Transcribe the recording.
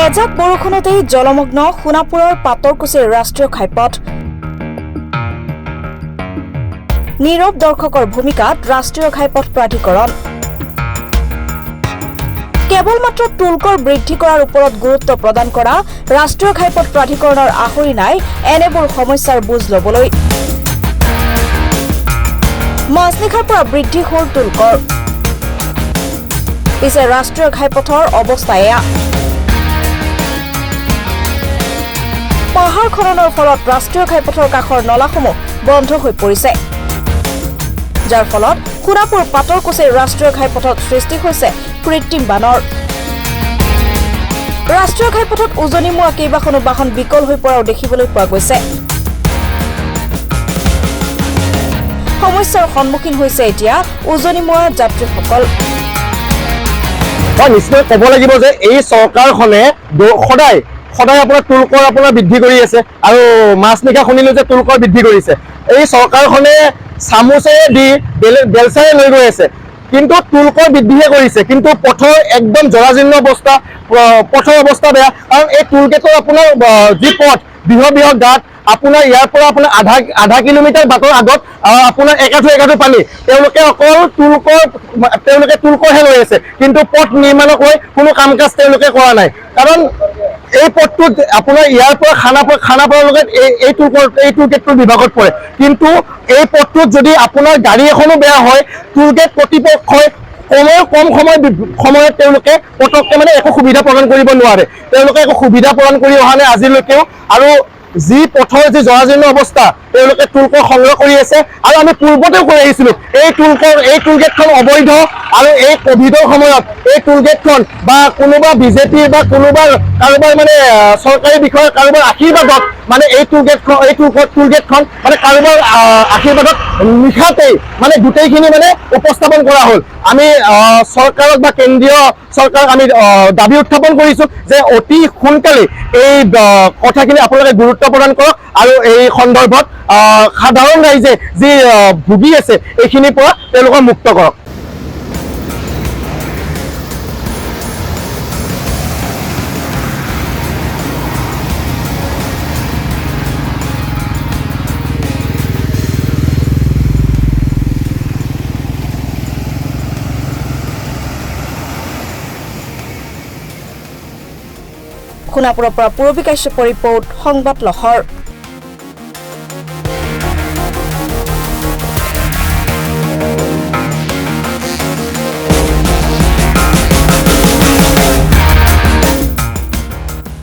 এজাক বৰষুণতেই জলমগ্ন সোণাপুৰৰ পাতৰকুছিৰ ৰাষ্ট্ৰীয় ঘাইপথ। নীৰৱ দৰ্শকৰ ভূমিকাত ৰাষ্ট্ৰীয় ঘাইপথ প্ৰাধিকৰণ। কেৱল মাত্ৰ টুলকৰ বৃদ্ধি কৰাৰ ওপৰত গুৰুত্ব প্ৰদান কৰা ৰাষ্ট্ৰীয় ঘাইপথ প্ৰাধিকৰণৰ আহৰি নাই এনেবোৰ সমস্যাৰ বুজ ল'বলৈ। মাজনিশাৰ পৰা বৃদ্ধি হ'ল টুলকৰ। পিছে ৰাষ্ট্ৰীয় ঘাইপথৰ অৱস্থা এয়া। পাহাৰ খননৰ ফলত ৰাষ্ট্ৰীয় ঘাইপথৰ কাষৰ নলাসমূহ বন্ধ হৈ পৰিছে, যাৰ ফলত সোণাপুৰ পাতৰকুছিৰ ৰাষ্ট্ৰীয় ঘাইপথত সৃষ্টি হৈছে কৃত্ৰিম বানৰ। ৰাষ্ট্ৰীয় ঘাইপথত উজনি মোৱা কেইবাখনো বাহন বিকল হৈ পৰাও দেখিবলৈ পোৱা গৈছে। সমস্যাৰ সন্মুখীন হৈছে এতিয়া উজনি মোৱা যাত্ৰীসকল। নিশ্চয় ক'ব লাগিব যে এই চৰকাৰখনে সদায় আপোনাৰ টুলকৰ বৃদ্ধি কৰি আছে আৰু মাজনিশা শুনিলো যে টুলকৰ বৃদ্ধি কৰিছে। এই চৰকাৰখনে চামুচেৰে দি বেলচাৰে লৈ গৈ আছে, কিন্তু টুলকৰ বৃদ্ধিহে কৰিছে। কিন্তু পথৰ একদম জৰাজীৰ্ণ অৱস্থা, পথৰ অৱস্থা বেয়া। কাৰণ এই টুল গেটৰ আপোনাৰ যি পথ বৃহৎ বৃহৎ গাঁত, আপোনাৰ ইয়াৰ পৰা আপোনাৰ আধা কিলোমিটাৰ বাটৰ আগত আপোনাৰ একাঠু পানী। তেওঁলোকে অকল টুলকৰহে লৈ আছে, কিন্তু পথ নিৰ্মাণক লৈ কোনো কাম কাজ তেওঁলোকে কৰা নাই। কাৰণ এই পথটোত আপোনাৰ ইয়াৰ পৰা খানাপাৰাৰ লগত এই টুল গেটটোৰ বিভাগত পৰে। কিন্তু এই পথটোত যদি আপোনাৰ গাড়ী এখনো বেয়া হয়, টুল গেট কৰ্তৃপক্ষই কম সময়ত তেওঁলোকে পটককে একো সুবিধা প্ৰদান কৰিব নোৱাৰে। তেওঁলোকে একো সুবিধা প্ৰদান কৰি অহা নাই আজিলৈকেও। আৰু যি পথৰ যি জৰাজীৰ্ণ অৱস্থা, তেওঁলোকে টুলকৰ সংগ্ৰহ কৰি আছে। আৰু আমি পূৰ্বতেও কৈ আহিছিলো এই টুল গেটখন অবৈধ। আৰু এই কোভিডৰ সময়ত এই টুল গেটখন বা কোনোবা বিজেপিৰ বা কোনোবা কাৰোবাৰ চৰকাৰী বিষয়াৰ কাৰোবাৰ আশীৰ্বাদত এই টুল গেটখন কাৰোবাৰ আশীৰ্বাদত নিশাতেই গোটেইখিনি উপস্থাপন কৰা হ'ল। আমি চৰকাৰক বা কেন্দ্ৰীয় চৰকাৰক আমি দাবী উত্থাপন কৰিছো যে অতি সোনকালে এই কথাখিনি আপোনালোকে গুৰুত্ব প্ৰদান কৰক আৰু এই সন্দৰ্ভত সাধাৰণ ৰাইজে যি ভুগি আছে এইখিনিৰ পৰা তেওঁলোকক মুক্ত কৰক। সোণাপুৰৰ পৰা পূৰবী কাশ্যপৰ ৰিপৰ্ট, সংবাদ লহৰ।